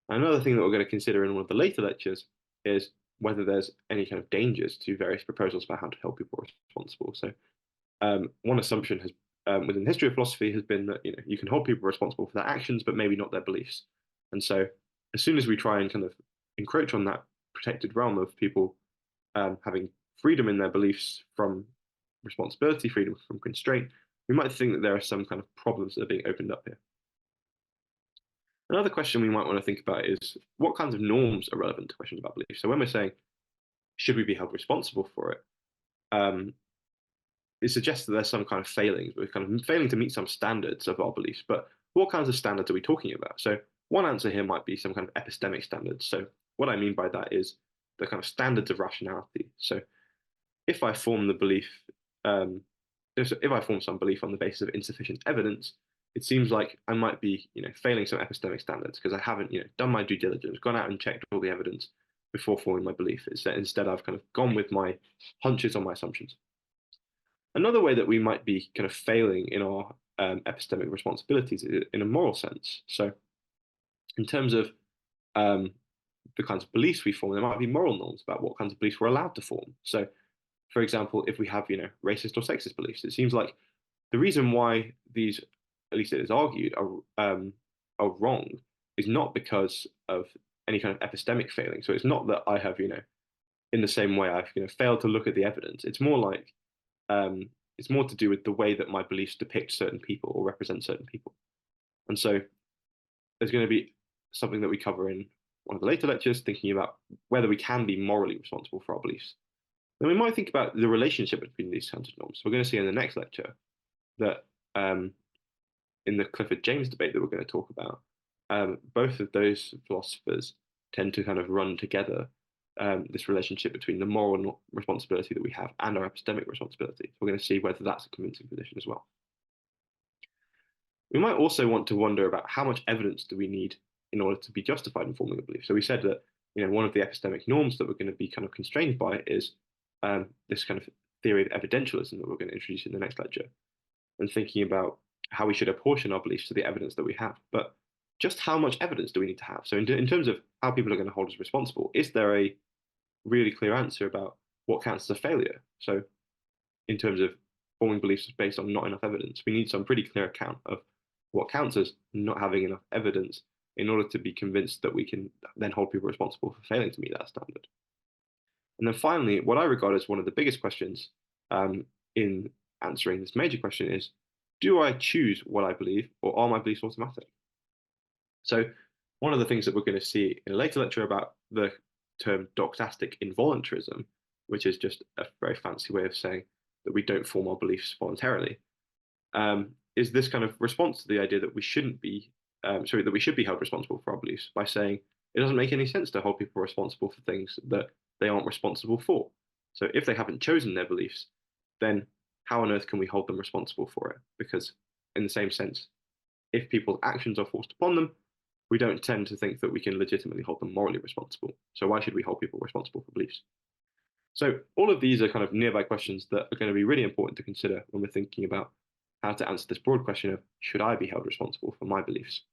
Another thing that we're going to consider in one of the later lectures is whether there's any kind of dangers to various proposals about how to hold people responsible. So one assumption has within the history of philosophy has been that you can hold people responsible for their actions, but maybe not their beliefs. And so as soon as we try and kind of encroach on that protected realm of people having freedom in their beliefs from responsibility, freedom from constraint, we might think that there are some kind of problems that are being opened up here. Another question we might want to think about is what kinds of norms are relevant to questions about belief. So when we're saying, should we be held responsible for it? It suggests that there's some kind of failings. We're kind of failing to meet some standards of our beliefs, but what kinds of standards are we talking about? So one answer here might be some kind of epistemic standards. So what I mean by that is the kind of standards of rationality. So if I form the belief, if I form some belief on the basis of insufficient evidence, it seems like I might be, failing some epistemic standards because I haven't, done my due diligence, gone out and checked all the evidence before forming my belief. Instead, I've kind of gone with my hunches or my assumptions. Another way that we might be kind of failing in our epistemic responsibilities is in a moral sense. So, in terms of the kinds of beliefs we form, there might be moral norms about what kinds of beliefs we're allowed to form. So, for example, if we have, racist or sexist beliefs, it seems like the reason why these, at least it is argued, are wrong is not because of any kind of epistemic failing. So it's not that I have, in the same way I've, failed to look at the evidence. It's more like it's more to do with the way that my beliefs depict certain people or represent certain people. And so there's going to be something that we cover in one of the later lectures, thinking about whether we can be morally responsible for our beliefs. Then we might think about the relationship between these kinds of norms. We're going to see in the next lecture that in the Clifford James debate that we're going to talk about, both of those philosophers tend to kind of run together this relationship between the moral responsibility that we have and our epistemic responsibility. We're going to see whether that's a convincing position as well. We might also want to wonder about how much evidence do we need in order to be justified in forming a belief. So we said that one of the epistemic norms that we're going to be kind of constrained by is this kind of theory of evidentialism that we're going to introduce in the next lecture, and thinking about how we should apportion our beliefs to the evidence that we have. But just how much evidence do we need to have? So in terms of how people are going to hold us responsible, is there a really clear answer about what counts as a failure? So in terms of forming beliefs based on not enough evidence, we need some pretty clear account of what counts as not having enough evidence in order to be convinced that we can then hold people responsible for failing to meet that standard. And then finally, what I regard as one of the biggest questions in answering this major question is, do I choose what I believe, or are my beliefs automatic? So one of the things that we're going to see in a later lecture about the term doxastic involuntarism, which is just a very fancy way of saying that we don't form our beliefs voluntarily, is this kind of response to the idea that we shouldn't be, that we should be held responsible for our beliefs by saying it doesn't make any sense to hold people responsible for things that they aren't responsible for. So if they haven't chosen their beliefs, then how on earth can we hold them responsible for it? Because in the same sense, if people's actions are forced upon them, we don't tend to think that we can legitimately hold them morally responsible. So why should we hold people responsible for beliefs? So all of these are kind of nearby questions that are going to be really important to consider when we're thinking about how to answer this broad question of, should I be held responsible for my beliefs?